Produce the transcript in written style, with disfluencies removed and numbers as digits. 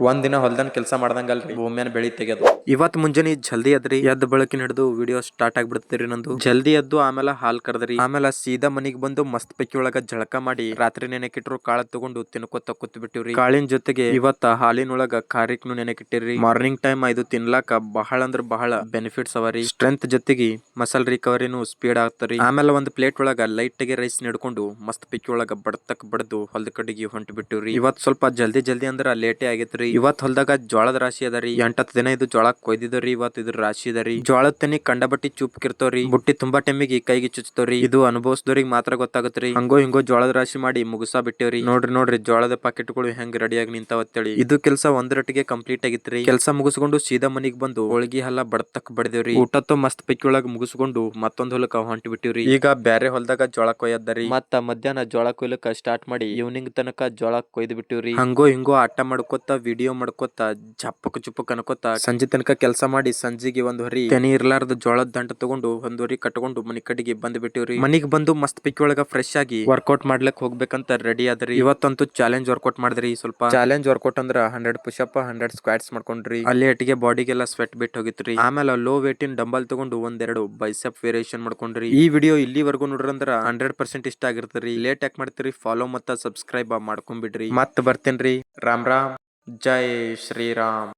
ಒಂದಿನ ಹೊಲ್ದನ್ ಕೆಲಸ ಮಾಡ್ದಂಗಲ್ರಿ, ಭೂಮಿಯನ್ ಬೆಳಿ ತೆಗೆದು. ಇವತ್ ಮುಂಜಾನೆ ಜಲ್ದಿ ಅದ್ರಿ, ಎದ್ದ ಬಳಕಿನ ಹಿಡಿದು ವಿಡಿಯೋ ಸ್ಟಾರ್ಟ್ ಆಗ್ಬಿಡ್ತೀರಿ ನಂದು. ಜಲ್ದಿ ಎದ್ದು ಆಮೇಲೆ ಹಾಲ್ ಕರ್ದ್ರಿ, ಆಮೇಲೆ ಸೀದಾ ಮನಿಗ್ ಬಂದು ಮಸ್ತ್ ಪೈಕಿ ಒಳಗ ಜಳಕ ಮಾಡಿ ರಾತ್ರಿ ನೆನೆಕಿಟ್ರು ಕಾಳ ತಗೊಂಡು ತಿನ್ಕೋತ ಕೂತ್ ಬಿಟ್ಟಿವ್ರಿ. ಕಾಳಿನ ಜೊತೆಗೆ ಇವತ್ತ ಹಾಲಿನೊಳಗ ಖಾರಿಕ್ನು ನೆನೆಕಿಟ್ಟಿರಿ. ಮಾರ್ನಿಂಗ್ ಟೈಮ್ ಇದು ತಿನ್ಲಾಕ ಬಹಳ ಅಂದ್ರ ಬಹಳ ಬೆನಿಫಿಟ್ಸ್ ಅವರಿ. ಸ್ಟ್ರೆಂತ್ ಜೊತೆಗೆ ಮಸಲ್ ರಿಕವರಿನು ಸ್ಪೀಡ್ ಆಗ್ತರಿ. ಆಮೇಲೆ ಒಂದ್ ಪ್ಲೇಟ್ ಒಳಗ ಲೈಟ್ ಗೆ ರೈಸ್ ನೆಡ್ಕೊಂಡು ಮಸ್ತ್ ಪೈಕಿ ಒಳಗ ಬಡತಕ್ ಬಡ್ದು ಹೊಲ್ದ ಕಡೆಗೆ ಹೊಂಟ್ ಬಿಟ್ಟಿವ್ರಿ. ಇವತ್ ಸ್ವಲ್ಪ ಜಲ್ದಿ ಅಂದ್ರ ಲೇಟೇ ಆಗೈತ್ರಿ. ಇವತ್ ಹೊಲ್ದಾಗ ಜೋಳದ ರಾಶಿ ಅದರಿ. 8-10 ದಿನ ಇದು ಜೋಳ ಕೊಯ್ದಿದ್ರಿ. ಇವತ್ ಇದ್ರ ರಾಶಿ ಅದರಿ. ಜೋಳದ ತೆನಿ ಕಂಡಬಟ್ಟಿ ಚುಪ್ಕಿರ್ತವ್ರಿ. ಬುಟ್ಟಿ ತುಂಬಾ ಟೈಮಿಗೆ ಕೈಗೆ ಚುಚ್ತವ್ರಿ. ಇದು ಅನುಭವಿಸಿದವ್ರಿಗೆ ಮಾತ್ರ ಗೊತ್ತಾಗತ್ರಿ. ಹಂಗೋ ಹಿಂಗೋ ಜೋಳದ ರಾಶಿ ಮಾಡಿ ಮುಗಿಸಾ ಬಿಟ್ಟೇವ್ರಿ. ನೋಡ್ರಿ ಜೋಳದ ಪಾಕೆಟ್ಗಳು ಹೆಂಗ್ ರೆಡಿಯಾಗಿ ನಿಂತಾವತ್ತೇಳಿ. ಇದು ಕೆಲಸ ಒಂದರಟ್ಟಿಗೆ ಕಂಪ್ಲೀಟ್ ಆಗಿತ್ರಿ. ಕೆಲಸ ಮುಗಿಸ್ಕೊಂಡು ಸೀದಾ ಮನಿಗ್ ಬಂದು ಹೋಳ್ಗಿ ಹಲ್ಲ ಬಡತಕ್ ಬಡ್ದೇವ್ರಿ. ಊಟತ್ತು ಮಸ್ತ್ ಪೈಕಿ ಒಳಗ್ ಮುಗಿಸ್ಕೊಂಡು ಮತ್ತೊಂದ್ ಹೊಲಕ್ಕ ಹೊಂಟ್ ಬಿಟ್ಟಿವ್ರಿ. ಈಗ ಬ್ಯಾರೆ ಹೊಲ್ದಾಗ ಜೋಳ ಕೊಯ್ಯದ್ದರಿ. ಮತ್ತ ಮಧ್ಯಾಹ್ನ ಜೋಳ ಕೊಯ್ಲಕ್ಕ ಸ್ಟಾರ್ಟ್ ಮಾಡಿ ಈವ್ನಿಂಗ್ ತನಕ ಜೋಳ ಕೊಯ್ದು ಬಿಟ್ಟಿವ್ರಿ. ಹಂಗೋ ಹಿಂಗೋ ಆಟ ಮಾಡ್ಕೋತ ವಿಡಿಯೋ ಮಾಡ್ಕೋತ ಚಪ್ಪಕ್ ಚುಪ್ಪಕ್ ಅನ್ಕೋತ ಸಂಜೆ ತನಕ ಕೆಲಸ ಮಾಡಿ ಸಂಜಿಗೆ ಒಂದ್ ಹೊರಿ ತೆನಿ ಇರ್ಲಾರ್ದ ಜೋಳದ ದಂಟ ತಗೊಂಡು ಒಂದ್ ಹೊರಿ ಕಟ್ಕೊಂಡು ಮನಿ ಕಡೆಗೆ ಬಂದ್ ಬಿಟ್ಟಿವ್ರಿ. ಮನಿಗ್ ಬಂದು ಮಸ್ತ್ ಪೈಕಿ ಒಳಗ ಫ್ರೆಶ್ ಆಗಿ ವರ್ಕೌಟ್ ಮಾಡ್ಲಕ್ ಹೋಗ್ಬೇಕಂತ ರೆಡಿ ಆದ್ರಿ. ಇವತ್ತಂತೂ ಚಾಲೆಂಜ್ ವರ್ಕೌಟ್ ಮಾಡಿದ್ರಿ. ಸ್ವಲ್ಪ ಚಾಲೆಂಜ್ ವರ್ಕೌಟ್ ಅಂದ್ರ 100 ಪುಷಪ್ 100 ಸ್ಕ್ವಾಟ್ಸ್ ಮಾಡ್ಕೊಂಡ್ರಿ. ಅಲ್ಲಿ ಅಟ್ಟಿಗೆ ಬಾಡಿಗೆಲ್ಲ ಸ್ವೆಟ್ ಬಿಟ್ಟು ಹೋಗಿತ್ರಿ. ಆಮೇಲೆ ಲೋ ವೇಟ್ ಇನ್ ಡಂಬಲ್ ತಗೊಂಡು ಒಂದೆರಡು ಬೈಸೆಪ್ ವೇರಿಯೇಷನ್ ಮಾಡ್ಕೊಂಡ್ರಿ. ಈ ವಿಡಿಯೋ ಇಲ್ಲಿವರೆಗೂ ನೋಡ್ರಂದ್ರ 100% ಇಷ್ಟ ಆಗಿರ್ತರಿ. ಲೇಟ್ ಯಾಕೆ ಮಾಡ್ತೀರಿ, ಫಾಲೋ ಮತ್ತ ಸಬ್ಸ್ಕ್ರೈಬ್ ಮಾಡ್ಕೊಂಡ್ಬಿಡ್ರಿ. ಮತ್ ಬರ್ತೇನ್ರಿ. ರಾಮ್ ರಾಮ್, ಜೈ ಶ್ರೀರಾಮ್.